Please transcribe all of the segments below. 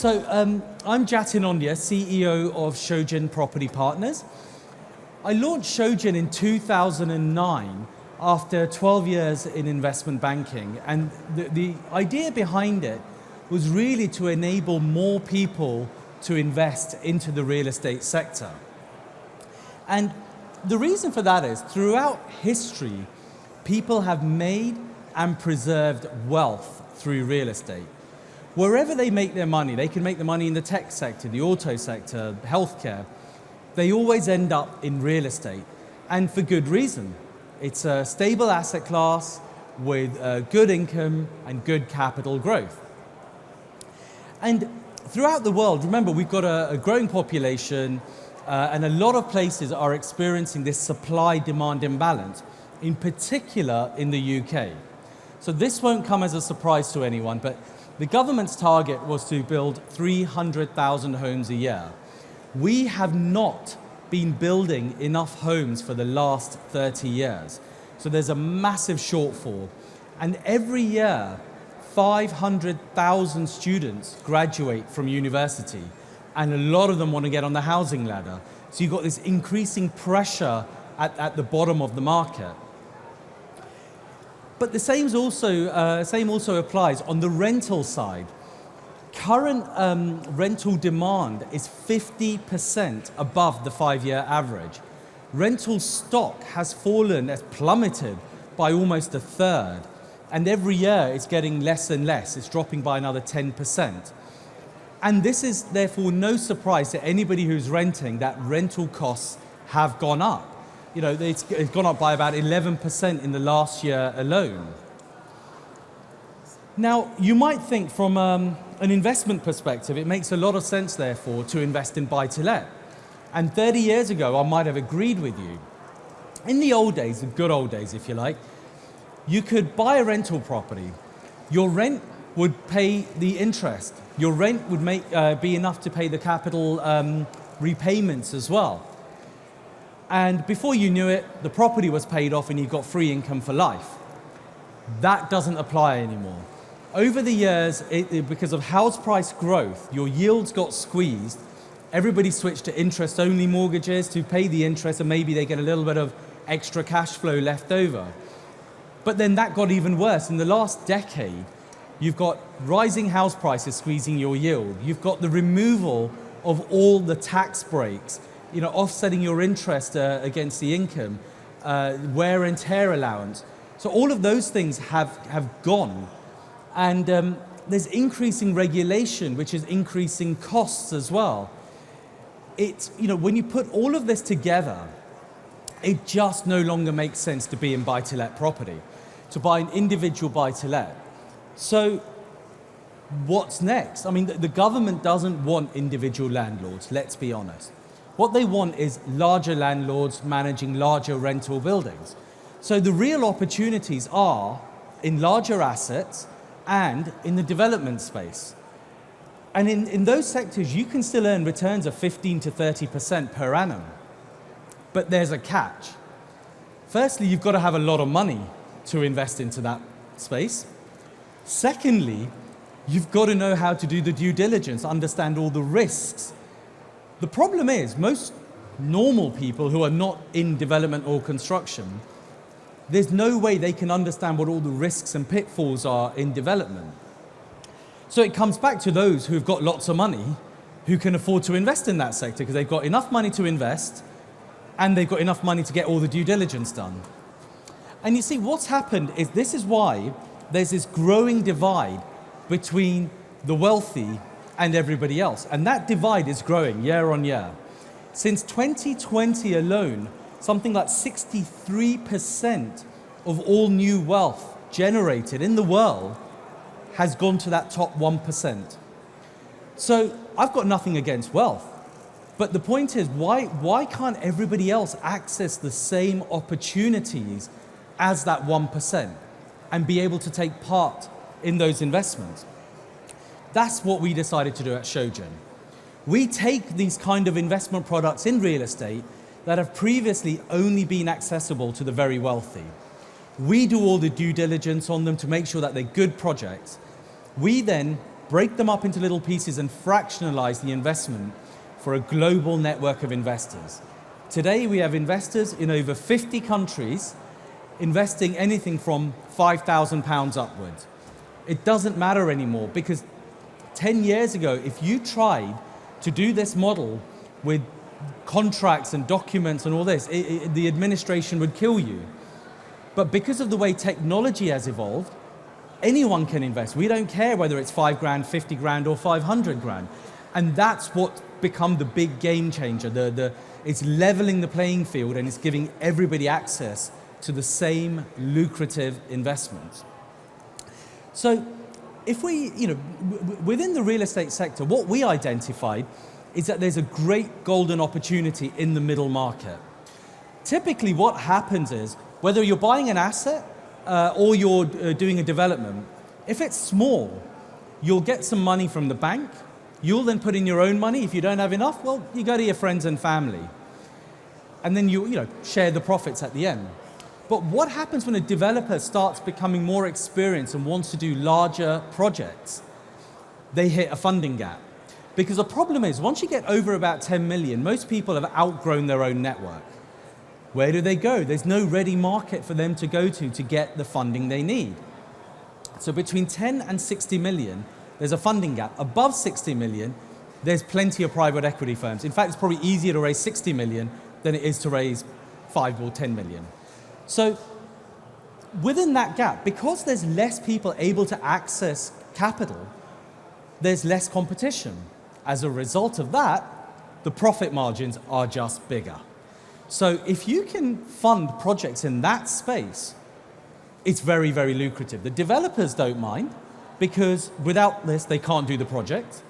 I'm Jatin Ondhia, CEO of Shojin Property Partners. I launched Shojin in 2009 after 12 years in investment banking, and the idea behind it was really to enable more people to invest into the real estate sector. And the reason for that is, throughout history, people have made and preserved wealth through real estate. Wherever they make their money, they can make the money in the tech sector, the auto sector, healthcare. They always end up in real estate, and for good reason. It's a stable asset class with good income and good capital growth. And throughout the world, remember, we've got a growing population, and a lot of places are experiencing this supply-demand imbalance, in particular in the UK. So this won't come as a surprise to anyone, but the government's target was to build 300,000 homes a year. We have not been building enough homes for the last 30 years. So there's a massive shortfall. And every year, 500,000 students graduate from university, and a lot of them want to get on the housing ladder. So you've got this increasing pressure at the bottom of the market. But the same also applies on the rental side. Current rental demand is 50% above the 5-year average. Rental stock has plummeted by almost a third. And every year it's getting less and less. It's dropping by another 10%. And this is therefore no surprise to anybody who's renting that rental costs have gone up. You know, it's gone up by about 11% in the last year alone. Now, you might think from an investment perspective, it makes a lot of sense, therefore, to invest in buy-to-let. And 30 years ago, I might have agreed with you. In the old days, the good old days, if you like, you could buy a rental property. Your rent would pay the interest. Your rent would be enough to pay the capital repayments as well. And before you knew it, the property was paid off and you got free income for life. That doesn't apply anymore. Over the years, because of house price growth, your yields got squeezed. Everybody switched to interest-only mortgages to pay the interest, and maybe they get a little bit of extra cash flow left over. But then that got even worse. In the last decade, you've got rising house prices squeezing your yield. You've got the removal of all the tax breaks, you know, offsetting your interest against the income, wear and tear allowance. So all of those things have gone. And there's increasing regulation, which is increasing costs as well. You know, when you put all of this together, it just no longer makes sense to be in buy-to-let property, to buy an individual buy-to-let. So what's next? I mean, the government doesn't want individual landlords, let's be honest. What they want is larger landlords managing larger rental buildings. So the real opportunities are in larger assets and in the development space. And in those sectors, you can still earn returns of 15 to 30% per annum. But there's a catch. Firstly, you've got to have a lot of money to invest into that space. Secondly, you've got to know how to do the due diligence, understand all the risks. The problem is, most normal people who are not in development or construction, there's no way they can understand what all the risks and pitfalls are in development. So it comes back to those who've got lots of money, who can afford to invest in that sector because they've got enough money to invest and they've got enough money to get all the due diligence done. And you see, what's happened is this is why there's this growing divide between the wealthy and everybody else. And that divide is growing year on year. Since 2020 alone, something like 63% of all new wealth generated in the world has gone to that top 1%. So I've got nothing against wealth. But the point is, why can't everybody else access the same opportunities as that 1% and be able to take part in those investments? That's what we decided to do at Shojin. We take these kind of investment products in real estate that have previously only been accessible to the very wealthy. We do all the due diligence on them to make sure that they're good projects. We then break them up into little pieces and fractionalize the investment for a global network of investors. Today we have investors in over 50 countries investing anything from £5,000 upwards. It doesn't matter anymore because 10 years ago, if you tried to do this model with contracts and documents and all this, the administration would kill you. But because of the way technology has evolved, anyone can invest. We don't care whether it's 5 grand, 50 grand or 500 grand. And that's what's become the big game changer. It's leveling the playing field and it's giving everybody access to the same lucrative investments. So if we, within the real estate sector, what we identified is that there's a great golden opportunity in the middle market. Typically what happens is, whether you're buying an asset or you're doing a development, if it's small, you'll get some money from the bank, you'll then put in your own money. If you don't have enough, well, you go to your friends and family. And then you share the profits at the end. But what happens when a developer starts becoming more experienced and wants to do larger projects? They hit a funding gap. Because the problem is, once you get over about 10 million, most people have outgrown their own network. Where do they go? There's no ready market for them to go to get the funding they need. So between 10 and 60 million, there's a funding gap. Above 60 million, there's plenty of private equity firms. In fact, it's probably easier to raise 60 million than it is to raise 5 or 10 million. So within that gap, because there's less people able to access capital, there's less competition. As a result of that, the profit margins are just bigger. So if you can fund projects in that space, it's very, very lucrative. The developers don't mind because without this, they can't do the project.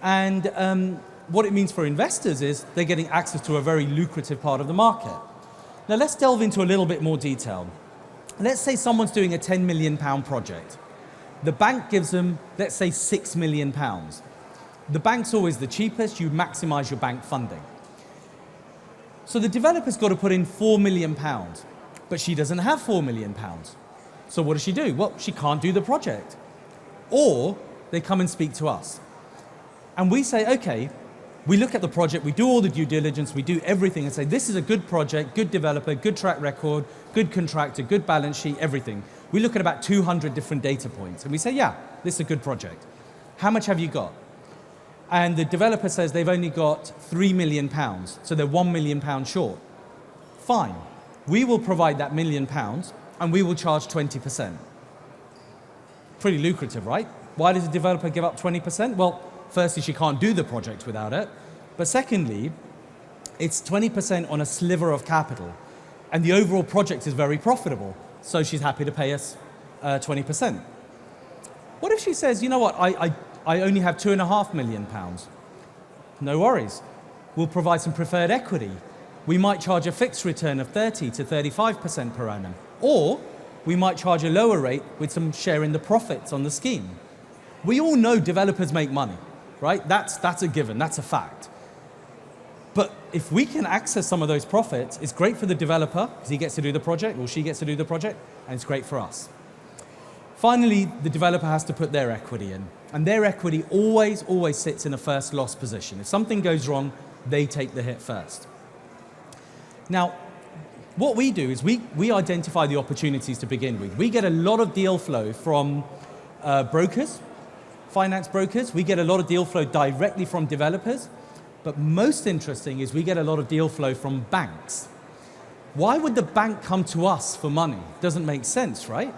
And what it means for investors is they're getting access to a very lucrative part of the market. Now let's delve into a little bit more detail. Let's say someone's doing a £10 million project. The bank gives them, let's say, £6 million. The bank's always the cheapest, you maximize your bank funding. So the developer's got to put in £4 million, but she doesn't have £4 million. So what does she do? Well, she can't do the project. Or they come and speak to us. And we say, okay, we look at the project, we do all the due diligence, we do everything and say, this is a good project, good developer, good track record, good contractor, good balance sheet, everything. We look at about 200 different data points and we say, yeah, this is a good project. How much have you got? And the developer says they've only got £3 million, so they're £1 million short. Fine. We will provide that £1 million and we will charge 20%. Pretty lucrative, right? Why does a developer give up 20%? Well, firstly, she can't do the project without it. But secondly, it's 20% on a sliver of capital. And the overall project is very profitable. So she's happy to pay us 20%. What if she says, you know what, I only have £2.5 million. No worries. We'll provide some preferred equity. We might charge a fixed return of 30 to 35% per annum. Or we might charge a lower rate with some share in the profits on the scheme. We all know developers make money, right? That's a given, that's a fact. But if we can access some of those profits, it's great for the developer because he gets to do the project or she gets to do the project, and it's great for us. Finally, the developer has to put their equity in. And their equity always sits in a first loss position. If something goes wrong, they take the hit first. Now, what we do is we identify the opportunities to begin with. We get a lot of deal flow from brokers, finance brokers. We get a lot of deal flow directly from developers. But most interesting is we get a lot of deal flow from banks. Why would the bank come to us for money? Doesn't make sense, right?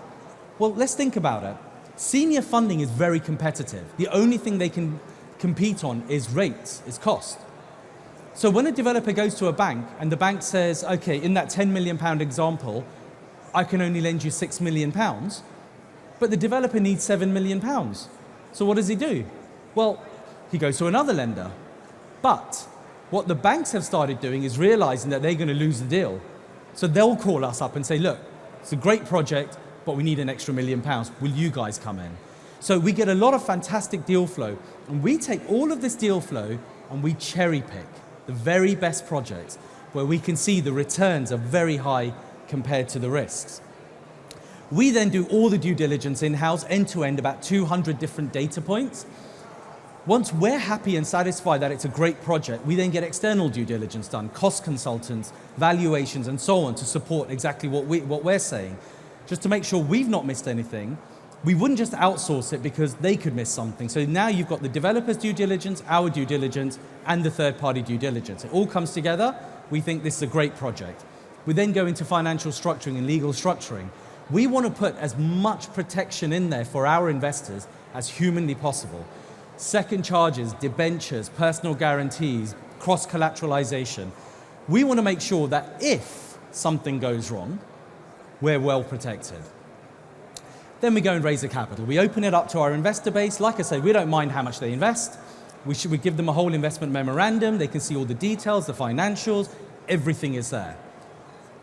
Well, let's think about it. Senior funding is very competitive. The only thing they can compete on is rates, is cost. So when a developer goes to a bank and the bank says, okay, in that £10 million example, I can only lend you £6 million, but the developer needs £7 million. So what does he do? Well, he goes to another lender. But what the banks have started doing is realizing that they're going to lose the deal. So they'll call us up and say, look, it's a great project, but we need an extra £1 million. Will you guys come in? So we get a lot of fantastic deal flow. And we take all of this deal flow and we cherry pick the very best projects where we can see the returns are very high compared to the risks. We then do all the due diligence in-house, end-to-end, about 200 different data points. Once we're happy and satisfied that it's a great project, we then get external due diligence done, cost consultants, valuations, and so on to support exactly what we're saying. Just to make sure we've not missed anything. We wouldn't just outsource it because they could miss something. So now you've got the developer's due diligence, our due diligence, and the third-party due diligence. It all comes together. We think this is a great project. We then go into financial structuring and legal structuring. We want to put as much protection in there for our investors as humanly possible. Second charges, debentures, personal guarantees, cross-collateralization. We want to make sure that if something goes wrong, we're well protected. Then we go and raise the capital. We open it up to our investor base. Like I say, we don't mind how much they invest. We give them a whole investment memorandum. They can see all the details, the financials, everything is there.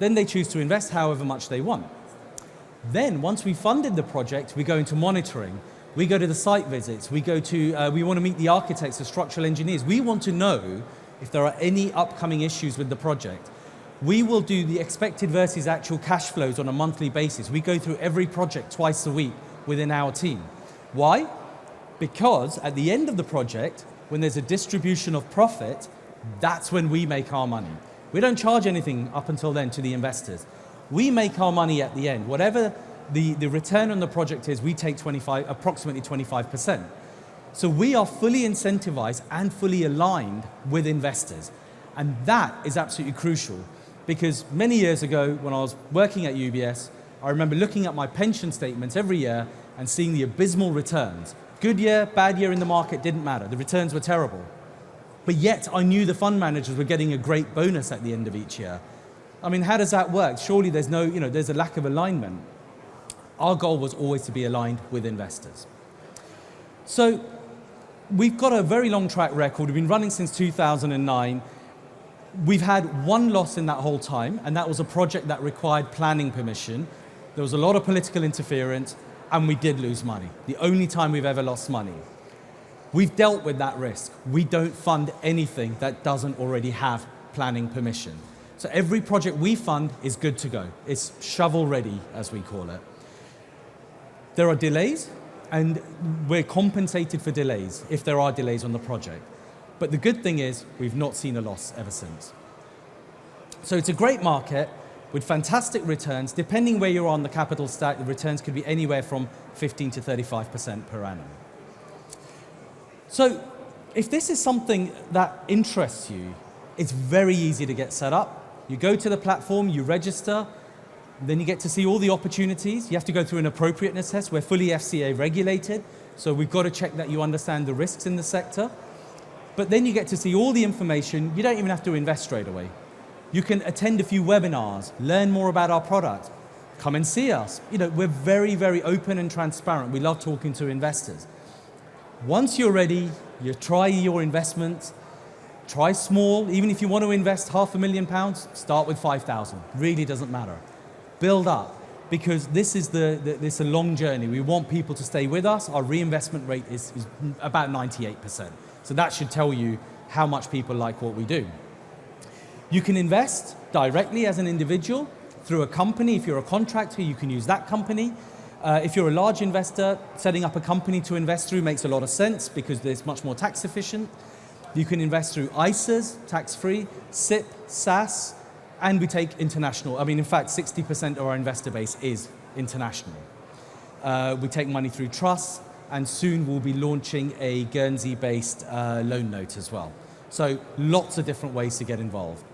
Then they choose to invest however much they want. Then, once we've funded the project, we go into monitoring. We go to the site visits. We want to meet the architects, the structural engineers. We want to know if there are any upcoming issues with the project. We will do the expected versus actual cash flows on a monthly basis. We go through every project twice a week within our team. Why? Because at the end of the project, when there's a distribution of profit, that's when we make our money. We don't charge anything up until then to the investors. We make our money at the end. Whatever the return on the project is, we take approximately 25%. So we are fully incentivized and fully aligned with investors. And that is absolutely crucial because many years ago when I was working at UBS, I remember looking at my pension statements every year and seeing the abysmal returns. Good year, bad year in the market, didn't matter. The returns were terrible. But yet I knew the fund managers were getting a great bonus at the end of each year. I mean, how does that work? Surely there's there's a lack of alignment. Our goal was always to be aligned with investors. So we've got a very long track record. We've been running since 2009. We've had one loss in that whole time, and that was a project that required planning permission. There was a lot of political interference, and we did lose money. The only time we've ever lost money. We've dealt with that risk. We don't fund anything that doesn't already have planning permission. So every project we fund is good to go. It's shovel ready, as we call it. There are delays, and we're compensated for delays if there are delays on the project. But the good thing is we've not seen a loss ever since. So it's a great market with fantastic returns. Depending where you're on the capital stack, the returns could be anywhere from 15 to 35% per annum. So if this is something that interests you, it's very easy to get set up. You go to the platform, you register, then you get to see all the opportunities. You have to go through an appropriateness test. We're fully FCA regulated, so we've got to check that you understand the risks in the sector. But then you get to see all the information. You don't even have to invest straight away. You can attend a few webinars, learn more about our product, come and see us. We're very, very open and transparent. We love talking to investors. Once you're ready, you try your investments. Try small. Even if you want to invest £500,000, start with 5,000. Really doesn't matter. Build up, because this is a long journey. We want people to stay with us. Our reinvestment rate is about 98%. So that should tell you how much people like what we do. You can invest directly as an individual through a company. If you're a contractor, you can use that company. If you're a large investor, setting up a company to invest through makes a lot of sense because it's much more tax efficient. You can invest through ISAs, tax-free, SIP, SAS, and we take international. I mean, in fact, 60% of our investor base is international. We take money through trusts, and soon we'll be launching a Guernsey-based loan note as well. So lots of different ways to get involved.